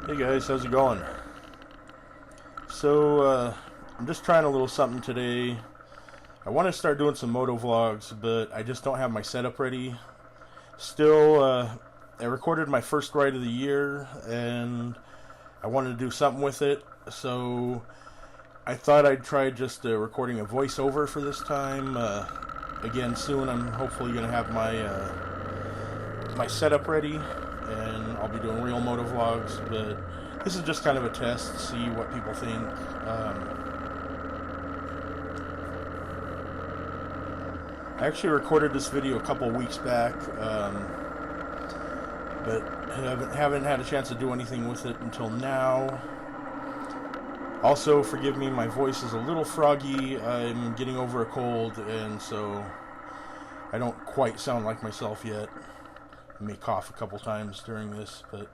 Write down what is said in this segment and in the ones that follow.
Hey guys, how's it going? So, I'm just trying a little something today. I want to start doing some moto vlogs, but I just don't have my setup ready. Still, I recorded my first ride of the year, and I wanted to do something with it, so I thought I'd try just recording a voiceover for this time. Again, soon I'm hopefully going to have my setup ready, and I'll be doing real moto vlogs, but this is just kind of a test to see what people think. I actually recorded this video a couple weeks back, but haven't had a chance to do anything with it until now. Also, forgive me, my voice is a little froggy. I'm getting over a cold, and so I don't quite sound like myself yet. I may cough a couple times during this, but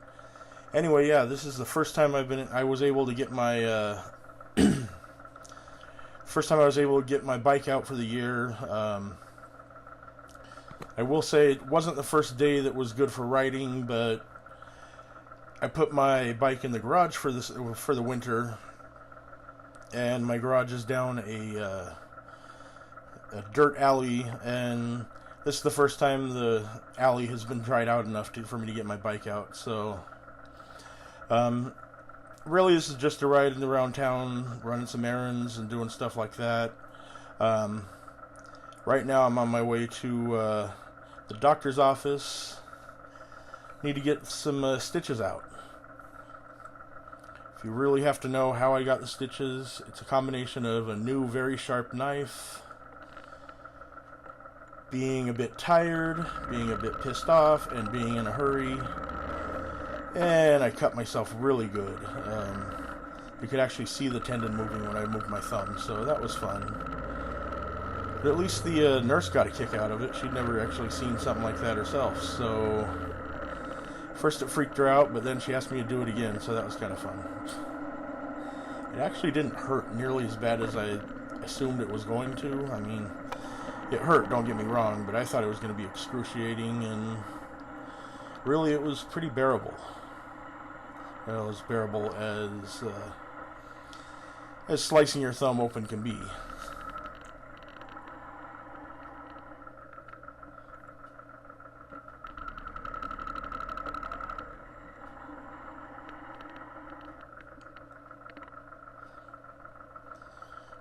anyway, yeah, this is the first time I was able to get my first time I was able to get my bike out for the year. I will say it wasn't the first day that was good for riding, but I put my bike in the garage for the winter, and my garage is down a dirt alley, and this is the first time the alley has been dried out enough for me to get my bike out. So really this is just a ride around town, running some errands and doing stuff like that. Right now I'm on my way to the doctor's office. Need to get some stitches out. If you really have to know how I got the stitches, it's a combination of a new very sharp knife, being a bit tired, being a bit pissed off, and being in a hurry. And I cut myself really good. You could actually see the tendon moving when I moved my thumb, so that was fun. But at least the nurse got a kick out of it. She'd never actually seen something like that herself, so first it freaked her out, but then she asked me to do it again, so that was kind of fun. It actually didn't hurt nearly as bad as I assumed it was going to. I mean, it hurt, don't get me wrong, but I thought it was going to be excruciating, and really it was pretty bearable. Well, as bearable as slicing your thumb open can be.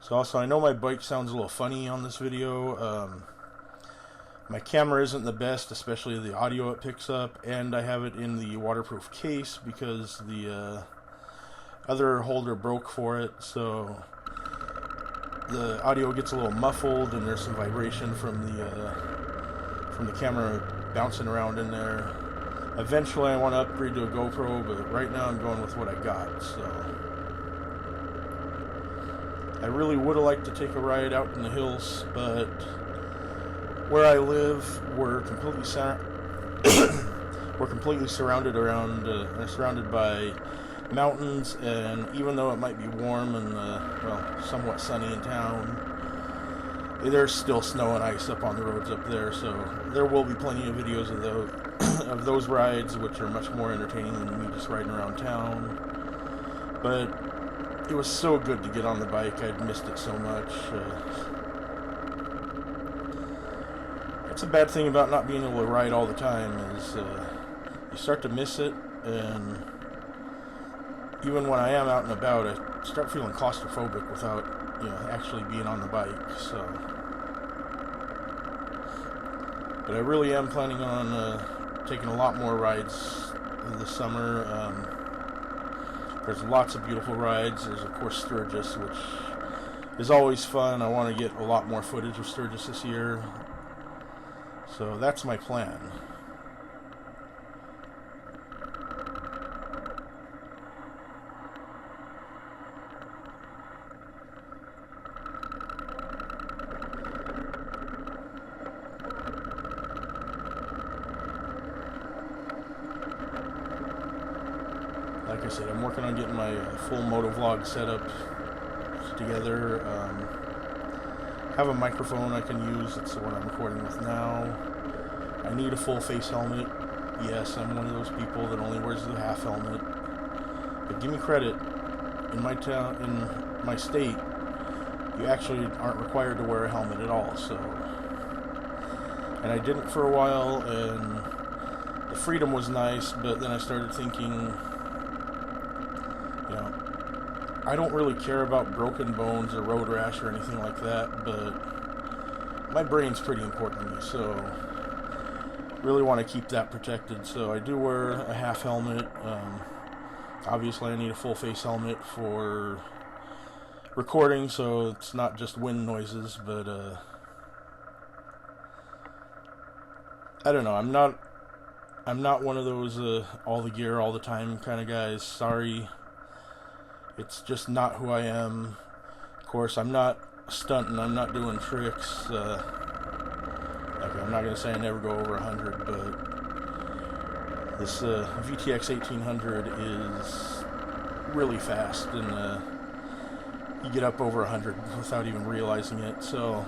So also, I know my bike sounds a little funny on this video. My camera isn't the best, especially the audio it picks up, and I have it in the waterproof case because the other holder broke for it, so the audio gets a little muffled, and there's some vibration from the camera bouncing around in there. Eventually I want to upgrade to a GoPro, but right now I'm going with what I got. So I really would have liked to take a ride out in the hills, but where I live, we're completely surrounded by mountains, and even though it might be warm and well, somewhat sunny in town, there's still snow and ice up on the roads up there. So there will be plenty of videos of those rides, which are much more entertaining than me just riding around town. But it was so good to get on the bike. I'd missed it so much. That's a bad thing about not being able to ride all the time, is you start to miss it, and even when I am out and about, I start feeling claustrophobic without, actually being on the bike. So, but I really am planning on taking a lot more rides this summer. There's lots of beautiful rides. There's, of course, Sturgis, which is always fun. I want to get a lot more footage of Sturgis this year. So that's my plan. Like I said, I'm working on getting my full motovlog setup together. Have a microphone I can use. It's the one I'm recording with now. I need a full face helmet. Yes, I'm one of those people that only wears the half helmet. But give me credit, in my town, in my state, you actually aren't required to wear a helmet at all, so... And I didn't for a while, and the freedom was nice, but then I started thinking, you know, I don't really care about broken bones or road rash or anything like that, but my brain's pretty important to me, so really want to keep that protected. So I do wear a half helmet. Obviously I need a full face helmet for recording, so it's not just wind noises, but I don't know, I'm not one of those all the gear all the time kind of guys. Sorry, it's just not who I am. Of course, I'm not stunting, I'm not doing tricks. Like, I'm not going to say I never go over 100, but this VTX 1800 is really fast, and you get up over 100 without even realizing it. So,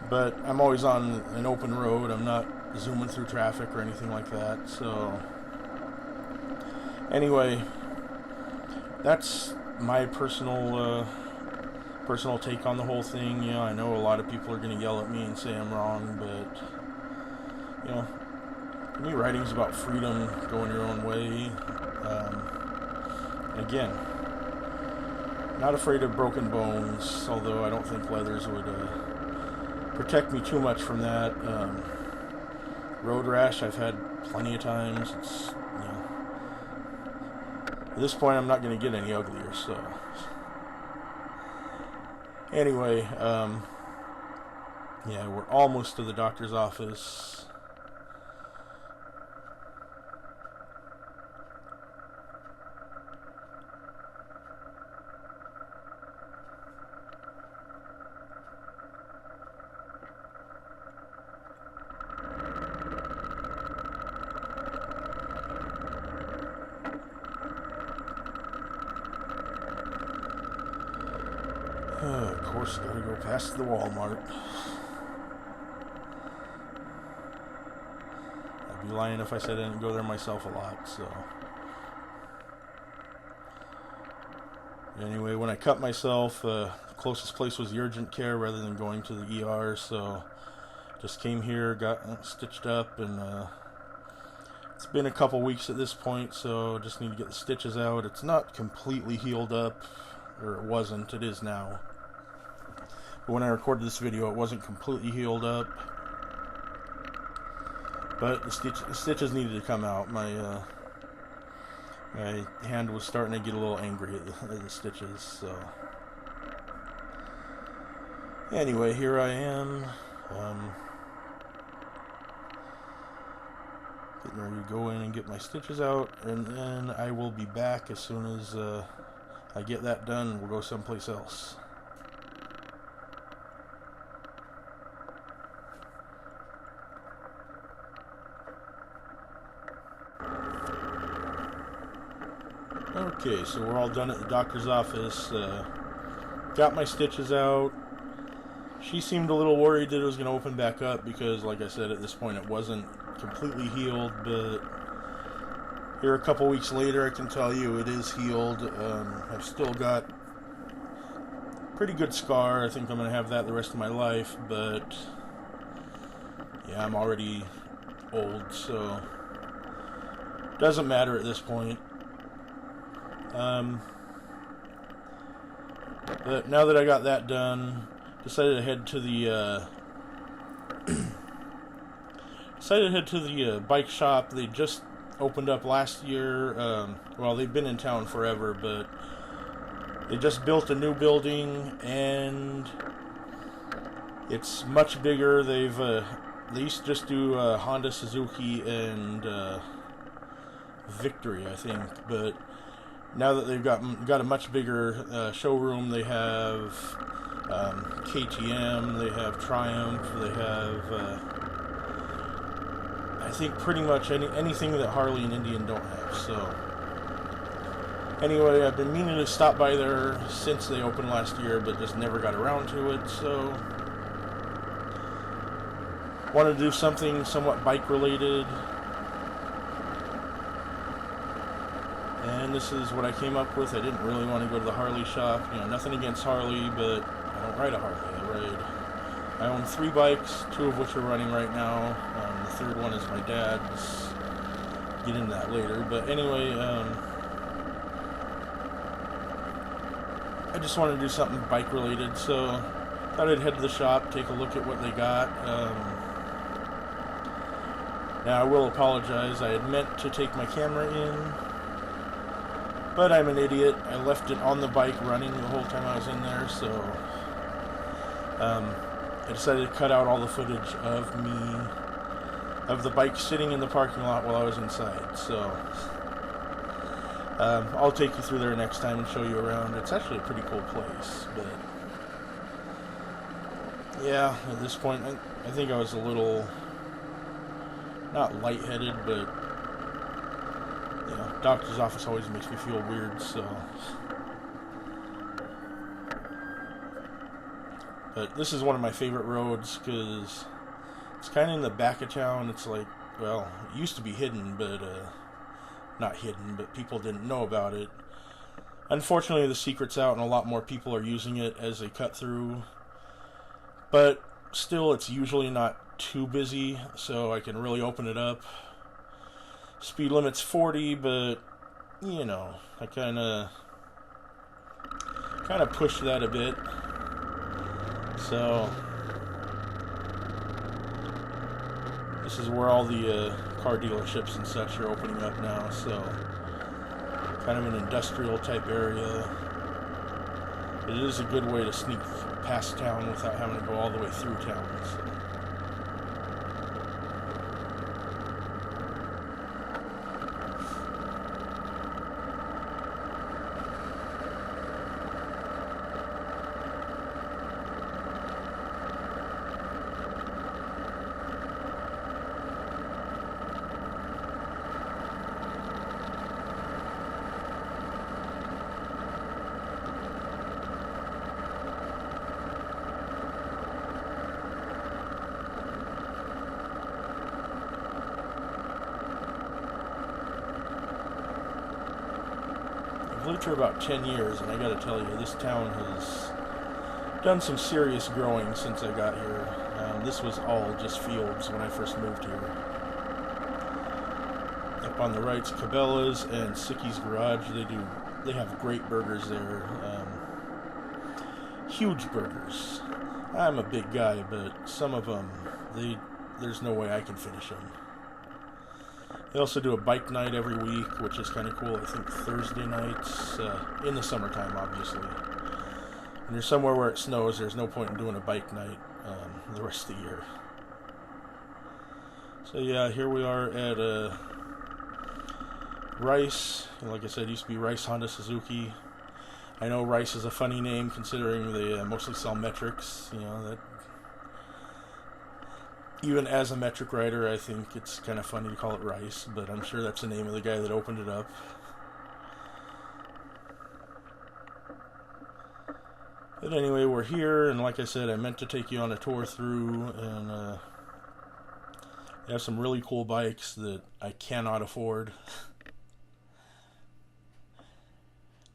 but I'm always on an open road. I'm not zooming through traffic or anything like that. So, anyway, that's my personal take on the whole thing. You know, I know a lot of people are going to yell at me and say I'm wrong, but, you know, to me, writing's about freedom, going your own way. And again, not afraid of broken bones, although I don't think leathers would protect me too much from that. Road rash, I've had plenty of times. It's, you know, at this point, I'm not going to get any uglier, so... Anyway, yeah, we're almost to the doctor's office. Of course, gotta go past the Walmart. I'd be lying if I said I didn't go there myself a lot, so. Anyway, when I cut myself, the closest place was the urgent care rather than going to the ER, so just came here, got stitched up, and it's been a couple weeks at this point, so just need to get the stitches out. It's not completely healed up, or it wasn't, it is now. But when I recorded this video, it wasn't completely healed up. But the stitches needed to come out. My hand was starting to get a little angry at the stitches, so... Anyway, here I am. Getting ready to go in and get my stitches out, and then I will be back as soon as I get that done. We'll go someplace else. Okay, so we're all done at the doctor's office. Got my stitches out. She seemed a little worried that it was going to open back up because, like I said, at this point it wasn't completely healed, but here a couple weeks later I can tell you it is healed. I've still got a pretty good scar. I think I'm going to have that the rest of my life, but yeah, I'm already old, so doesn't matter at this point. But now that I got that done, decided to head to the bike shop. They just opened up last year. Well, they've been in town forever, but they just built a new building, and it's much bigger. They used to just do Honda, Suzuki, and Victory, I think, but now that they've got a much bigger showroom, they have KTM, they have Triumph, they have I think pretty much anything that Harley and Indian don't have. So anyway, I've been meaning to stop by there since they opened last year, but just never got around to it. So wanted to do something somewhat bike related. And and this is what I came up with. I didn't really want to go to the Harley shop. You know, nothing against Harley, but I don't ride a Harley. I own 3 bikes, 2 of which are running right now. The third one is my dad's. Get into that later. But anyway, I just wanted to do something bike related, so thought I'd head to the shop, take a look at what they got. Now I will apologize, I had meant to take my camera in, but I'm an idiot. I left it on the bike running the whole time I was in there, so I decided to cut out all the footage of the bike sitting in the parking lot while I was inside. So I'll take you through there next time and show you around. It's actually a pretty cool place, but yeah, at this point I think I was a little, not lightheaded, but you know, doctor's office always makes me feel weird, so. But this is one of my favorite roads because it's kind of in the back of town. It's like, well, it used to be hidden, but not hidden, but people didn't know about it. Unfortunately, the secret's out and a lot more people are using it as they cut through. But still, it's usually not too busy, so I can really open it up. Speed limit's 40, but you know, I kind of pushed that a bit. So this is where all the car dealerships and such are opening up now, so kind of an industrial type area. It is a good way to sneak past town without having to go all the way through town. So. I've lived here about 10 years, and I gotta tell you, this town has done some serious growing since I got here. This was all just fields when I first moved here. Up on the right's Cabela's and Sicky's Garage. They have great burgers there. Huge burgers. I'm a big guy, but some of them, there's no way I can finish them. They also do a bike night every week, which is kind of cool. I think Thursday nights, in the summertime, obviously. When you're somewhere where it snows, there's no point in doing a bike night the rest of the year. So yeah, here we are at Rice. Like I said, it used to be Rice Honda Suzuki. I know Rice is a funny name considering they mostly sell metrics. You know, that even as a metric rider, I think it's kind of funny to call it Rice, but I'm sure that's the name of the guy that opened it up. But anyway, we're here, and like I said, I meant to take you on a tour through, and they have some really cool bikes that I cannot afford.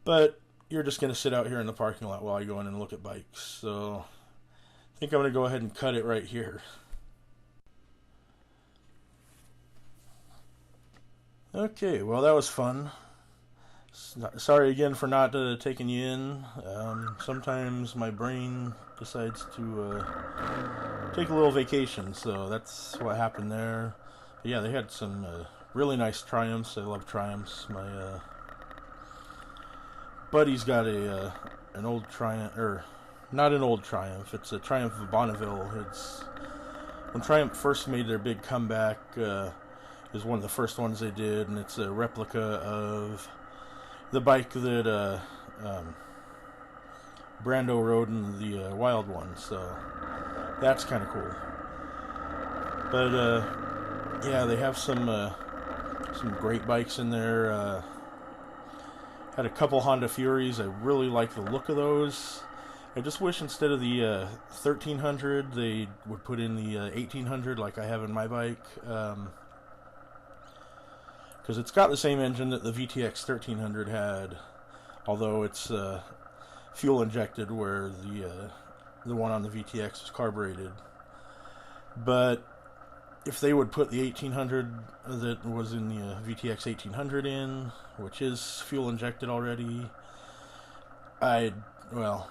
But you're just going to sit out here in the parking lot while I go in and look at bikes. So I think I'm going to go ahead and cut it right here. Okay, well, that was fun. Sorry again for not taking you in. Sometimes my brain decides to take a little vacation, so that's what happened there. But yeah, they had some really nice Triumphs. I love Triumphs. My buddy's got an old Triumph, or not an old Triumph. It's a Triumph of Bonneville. It's when Triumph first made their big comeback. It was one of the first ones they did, and it's a replica of the bike that Brando rode in the Wild One, so that's kind of cool. But yeah, they have some great bikes in there. Had a couple Honda Furies. I really like the look of those. I just wish instead of the 1300 they would put in the 1800 like I have in my bike. because it's got the same engine that the VTX 1300 had, although it's fuel injected, where the one on the VTX is carbureted. But if they would put the 1800 that was in the VTX 1800 in, which is fuel injected already, well,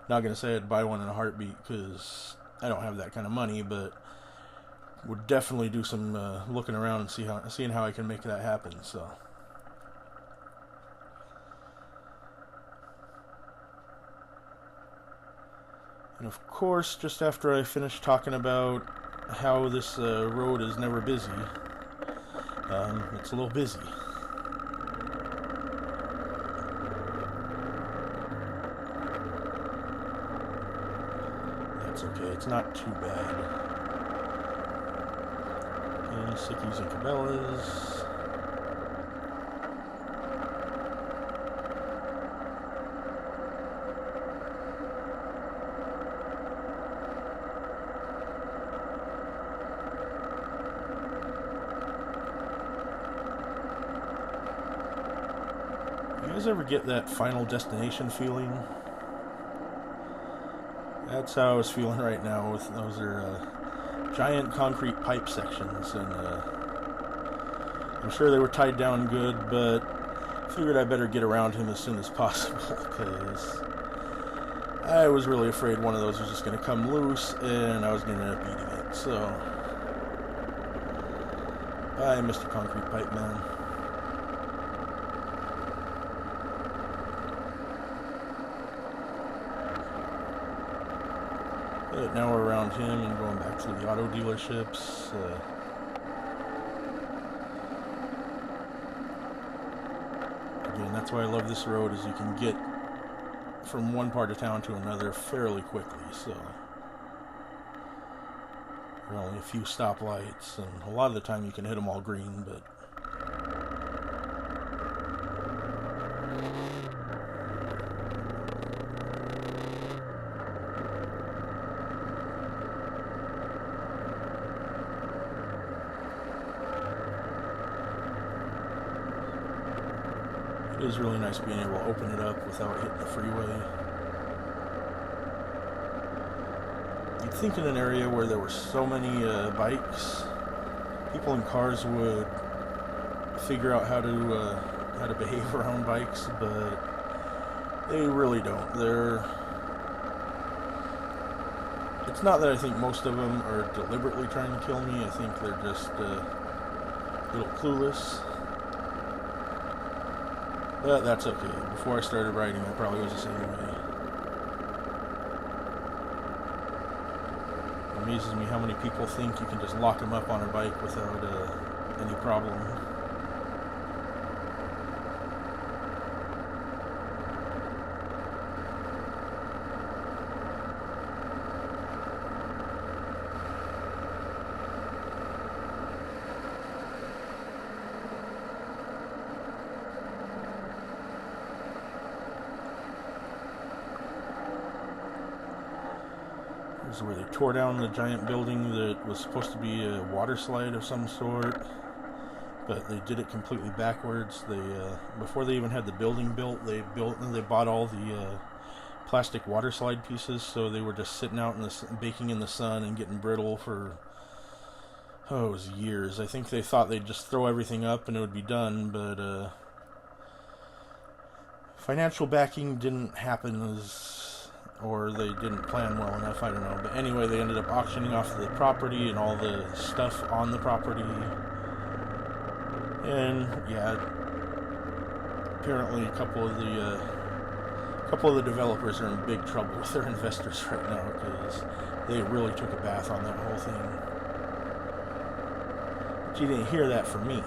not going to say I'd buy one in a heartbeat because I don't have that kind of money, but would definitely do some looking around and seeing how I can make that happen. So, and of course, just after I finished talking about how this road is never busy, it's a little busy. That's okay, it's not too bad. Okay, Sickies and Cabela's. You guys ever get that Final Destination feeling? That's how I was feeling right now. With those are giant concrete pipe sections, and I'm sure they were tied down good, but I figured I better get around him as soon as possible because I was really afraid one of those was just going to come loose and I was going to end up eating it. So, bye, Mr. Concrete Pipe Man. But now we're around him and going back to the auto dealerships. Again, that's why I love this road, is you can get from one part of town to another fairly quickly. So there are only a few stoplights, and a lot of the time you can hit them all green, but it is really nice being able to open it up without hitting the freeway. You'd think in an area where there were so many bikes, people in cars would figure out how to behave around bikes, but they really don't. It's not that I think most of them are deliberately trying to kill me. I think they're just a little clueless. But that's okay. Before I started riding, I probably was the same way. It amazes me how many people think you can just lock them up on a bike without any problem. This is where they tore down the giant building that was supposed to be a water slide of some sort, but they did it completely backwards. They before they even had the building built, they bought all the plastic water slide pieces, so they were just sitting out in the baking in the sun and getting brittle for it was years. I think they thought they'd just throw everything up and it would be done, but financial backing didn't happen or they didn't plan well enough, I don't know. But anyway, they ended up auctioning off the property and all the stuff on the property. And yeah, apparently a couple of the developers are in big trouble with their investors right now because they really took a bath on that whole thing. But you didn't hear that from me.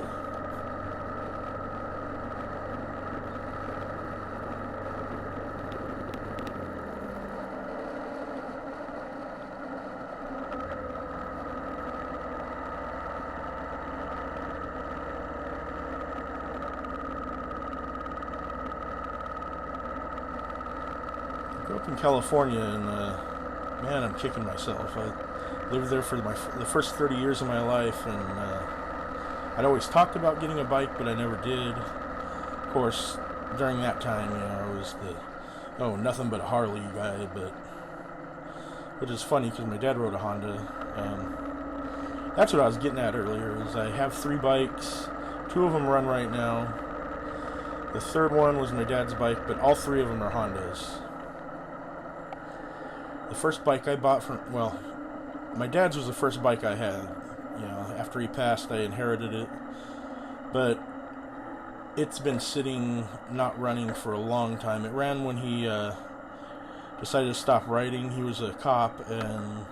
Up in California, and man, I'm kicking myself. I lived there for the first 30 years of my life, and I'd always talked about getting a bike, but I never did. Of course, during that time, you know, I was the, oh, nothing but a Harley guy, but, which is funny because my dad rode a Honda. That's what I was getting at earlier, is I have 3 bikes. 2 of them run right now. The third one was my dad's bike, but all 3 of them are Hondas. The first bike I bought from, well, my dad's was the first bike I had. You know, after he passed, I inherited it. But it's been sitting, not running for a long time. It ran when he decided to stop riding. He was a cop, and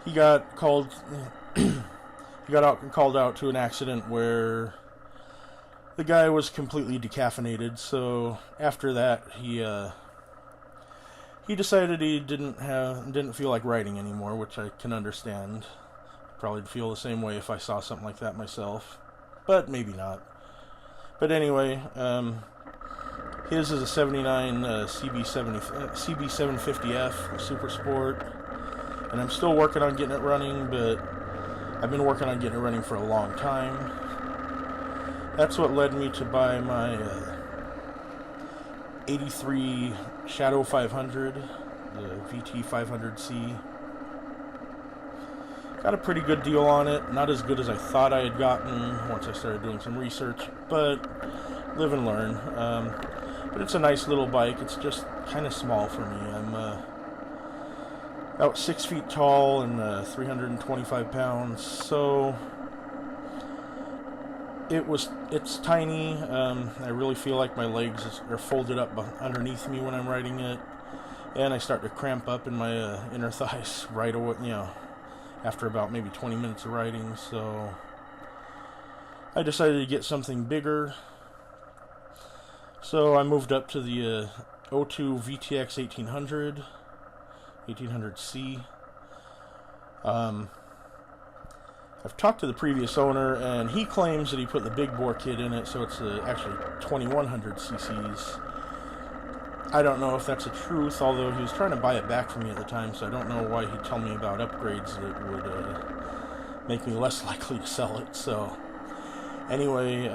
he got called. He got called out to an accident where the guy was completely decaffeinated. So after that, he decided he didn't feel like riding anymore, which I can understand. Probably feel the same way if I saw something like that myself, but maybe not. But anyway, his is a 79 CB750F Super Sport, and I'm still working on getting it running, but I've been working on getting it running for a long time. That's what led me to buy my 83 Shadow 500, the VT 500C. Got a pretty good deal on it. Not as good as I thought I had gotten once I started doing some research, but live and learn. But it's a nice little bike. It's just kind of small for me. I'm about 6 feet tall and 325 pounds, so it's tiny. I really feel like my legs are folded up underneath me when I'm riding it, and I start to cramp up in my inner thighs right away, you know, after about maybe 20 minutes of riding. So I decided to get something bigger. So I moved up to the O2 VTX 1800C. I've talked to the previous owner, and he claims that he put the big bore kit in it, so it's actually 2100 cc's. I don't know if that's the truth, although he was trying to buy it back from me at the time, so I don't know why he'd tell me about upgrades that would make me less likely to sell it. So anyway,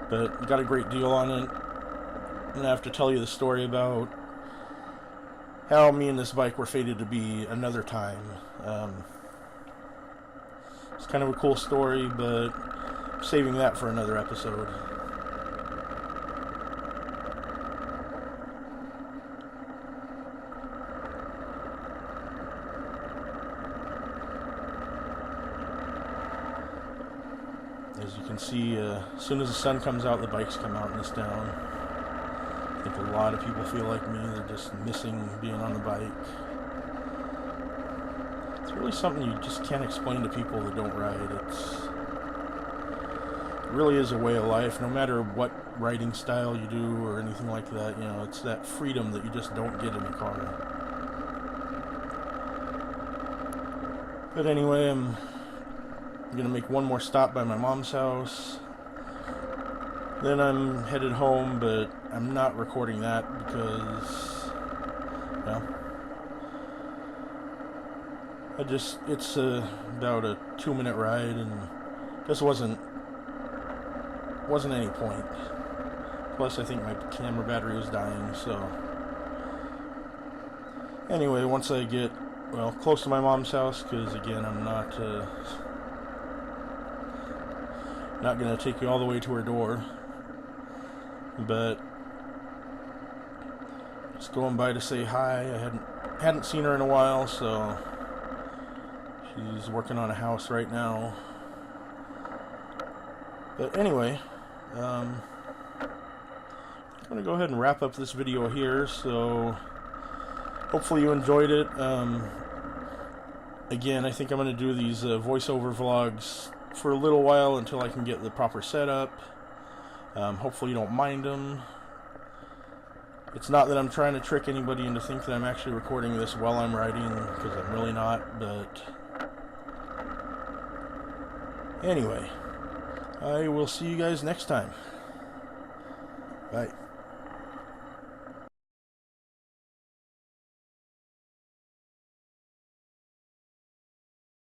but got a great deal on it. I'm gonna have to tell you the story about how me and this bike were fated to be another time. It's kind of a cool story, but I'm saving that for another episode. As you can see, as soon as the sun comes out, the bikes come out in this town. I think a lot of people feel like me. They're just missing being on the bike. It's really something you just can't explain to people that don't ride. It really is a way of life. No matter what riding style you do or anything like that, you know, it's that freedom that you just don't get in a car. But anyway, I'm going to make one more stop by my mom's house. Then I'm headed home, but I'm not recording that because, well, it's about a 2-minute ride, and just wasn't any point. Plus, I think my camera battery was dying, so. Anyway, once I get, well, close to my mom's house, because again, I'm not going to take you all the way to her door, but just going by to say hi. I hadn't seen her in a while, so she's working on a house right now. But anyway, I'm going to go ahead and wrap up this video here, so hopefully you enjoyed it. Again, I think I'm going to do these voiceover vlogs for a little while until I can get the proper setup. Hopefully you don't mind them. It's not that I'm trying to trick anybody into think that I'm actually recording this while I'm riding, because I'm really not, but anyway, I will see you guys next time. Bye.